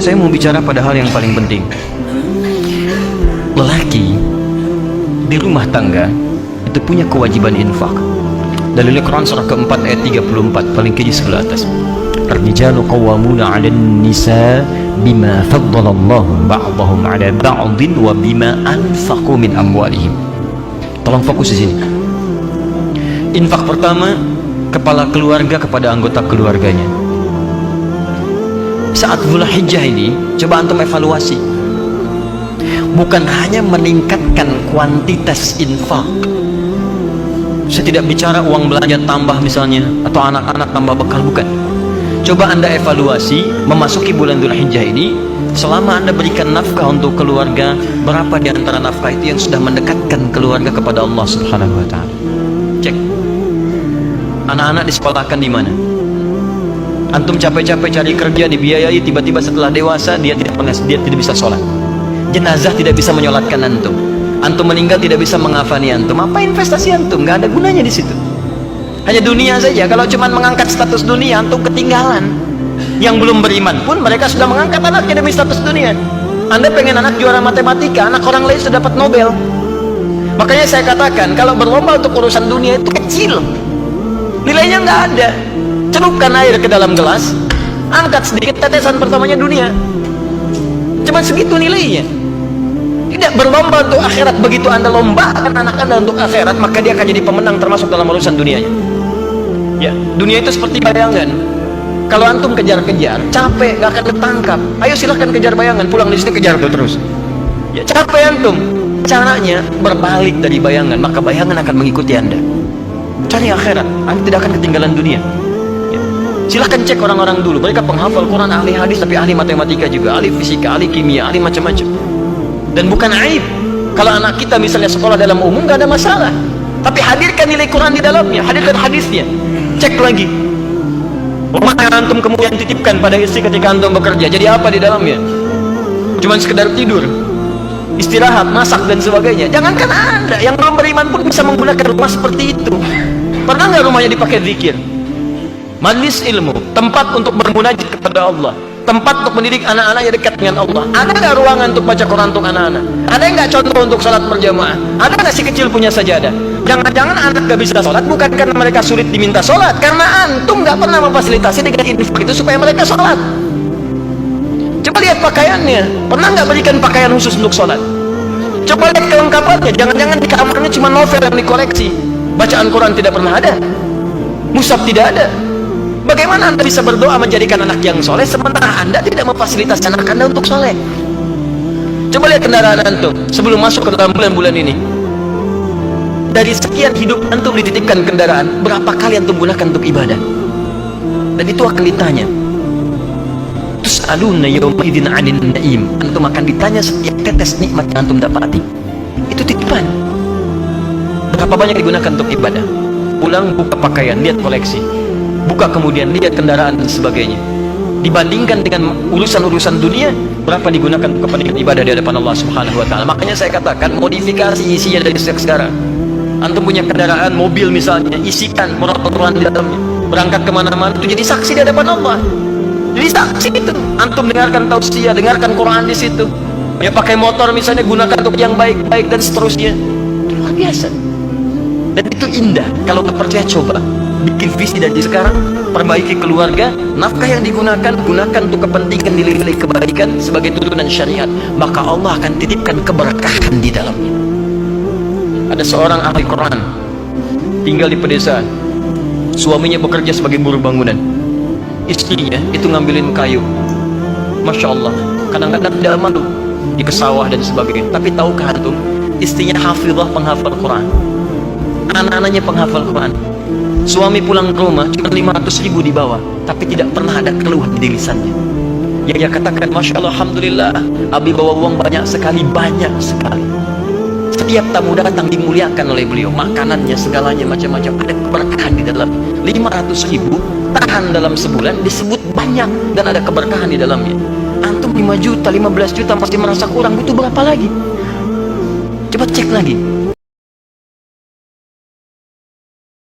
Saya mau bicara pada hal yang paling penting. Lelaki di rumah tangga itu punya kewajiban infak. Dalil Quran surah keempat ayat 34 paling keji sebelah atas. Ar-rijalu qawwamuna 'alan nisa bima faddalallahu ba'dahum 'ala ba'din wa bima anfaqu min amwalihim. Tolong fokus di sini. Infak pertama, kepala keluarga kepada anggota keluarganya. Saat Dzulhijjah ini, coba antum evaluasi. Bukan hanya meningkatkan kuantitas infak. Saya tidak bicara uang belanja tambah misalnya, atau anak-anak tambah bekal, bukan. Coba anda evaluasi, memasuki bulan Dzulhijjah ini, selama anda berikan nafkah untuk keluarga, berapa di antara nafkah itu yang sudah mendekatkan keluarga kepada Allah Subhanahu wa Ta'ala? Cek. Anak-anak disekolahkan di mana? Antum capek-capek cari kerja, dibiayai, tiba-tiba setelah dewasa dia tidak bisa sholat. Jenazah tidak bisa menyolatkan antum. Antum meninggal tidak bisa mengafani antum. Apa investasi antum? Gak ada gunanya di situ. Hanya dunia saja. Kalau cuma mengangkat status dunia, antum ketinggalan. Yang belum beriman pun mereka sudah mengangkat anaknya demi status dunia. Anda pengen anak juara matematika, anak orang lain sudah dapat Nobel. Makanya saya katakan, kalau berlomba untuk urusan dunia itu kecil, nilainya nggak ada. Celupkan air ke dalam gelas, angkat sedikit, tetesan pertamanya dunia. Cuma segitu nilainya. Tidak berlomba untuk akhirat. Begitu anda lombakan anak anda untuk akhirat, maka dia akan jadi pemenang termasuk dalam urusan dunianya. Ya, dunia itu seperti bayangan. Kalau antum kejar-kejar, capek, nggak akan ketangkap. Ayo silahkan kejar bayangan, pulang di sini kejar terus. Ya, capek antum. Caranya berbalik dari bayangan, maka bayangan akan mengikuti anda. Cari akhirat, anda tidak akan ketinggalan dunia. Silahkan cek orang-orang dulu, mereka penghafal Quran, ahli hadis, tapi ahli matematika juga, ahli fisika, ahli kimia, ahli macam-macam. Dan bukan aib kalau anak kita misalnya sekolah dalam umum, gak ada masalah, tapi hadirkan nilai Quran di dalamnya, hadirkan hadisnya. Cek lagi rumah yang antum kemudian titipkan pada istri ketika antum bekerja, jadi apa di dalamnya? Cuman sekedar tidur, istirahat, masak dan sebagainya. Jangankan anda yang belum beriman pun bisa menggunakan rumah seperti itu. Pernah nggak rumahnya dipakai zikir, majlis ilmu, tempat untuk bermunajat kepada Allah, tempat untuk mendidik anak-anak yang dekat dengan Allah? Ada nggak ruangan untuk baca Quran untuk anak-anak? Ada nggak contoh untuk sholat berjamaah? Ada nggak si kecil punya sajadah? Jangan-jangan anak nggak bisa sholat bukan karena mereka sulit diminta sholat, karena antum nggak pernah memfasilitasi dengan infak itu supaya mereka sholat. Coba lihat pakaiannya, pernah nggak berikan pakaian khusus untuk sholat? Coba lihat kelengkapannya, jangan-jangan di kamarnya cuma novel yang dikoleksi, bacaan Quran tidak pernah ada, mushaf tidak ada. Bagaimana anda bisa berdoa menjadikan anak yang soleh sementara anda tidak memfasilitasi anak anda untuk soleh? Coba lihat kendaraan antum sebelum masuk ke dalam bulan-bulan ini. Dari sekian hidup antum dititipkan kendaraan, berapa kali antum gunakan untuk ibadah? Dan itu akan ditanya. Tus'aluna yawma idzin 'anil na'im. Antum akan ditanya setiap tetes nikmat yang antum dapati. Itu titipan. Berapa banyak digunakan untuk ibadah? Pulang buka pakaian, lihat koleksi. Buka kemudian lihat kendaraan dan sebagainya. Dibandingkan dengan urusan-urusan dunia, berapa digunakan untuk kepentingan ibadah di hadapan Allah Subhanahu wa Ta'ala. Makanya saya katakan, modifikasi isinya dari sejak sekarang. Antum punya kendaraan, mobil misalnya, isikan Quran di dalamnya. Berangkat kemana-mana itu jadi saksi di hadapan Allah. Jadi saksi itu. Antum dengarkan tausiah, dengarkan Quran di situ. Ya pakai motor misalnya, gunakan untuk yang baik-baik dan seterusnya. Itu luar biasa. Dan itu indah. Kalau tak percaya coba bikin visi dari sekarang, perbaiki keluarga, nafkah yang digunakan, gunakan untuk kepentingan nilai-nilai kebaikan sebagai tuntunan syariat, maka Allah akan titipkan keberkahan di dalamnya. Ada seorang ahli Quran tinggal di pedesaan, suaminya bekerja sebagai buruh bangunan, istrinya itu ngambilin kayu, Masya Allah, kadang-kadang tidak malu di kesawah dan sebagainya. Tapi tahukah antum, istrinya hafizah, penghafal Quran, anak-anaknya penghafal Quran. Suami pulang ke rumah cuma 500.000 di bawah, tapi tidak pernah ada keluhan di lisannya. Yang dia katakan, Masya Allah, Alhamdulillah, Abi bawa uang banyak sekali. Setiap tamu datang dimuliakan oleh beliau, makanannya, segalanya, macam-macam, ada keberkahan di dalam. 500.000 tahan dalam sebulan, disebut banyak dan ada keberkahan di dalamnya. Antum 5 juta, 15 juta masih merasa kurang, butuh berapa lagi? Coba cek lagi.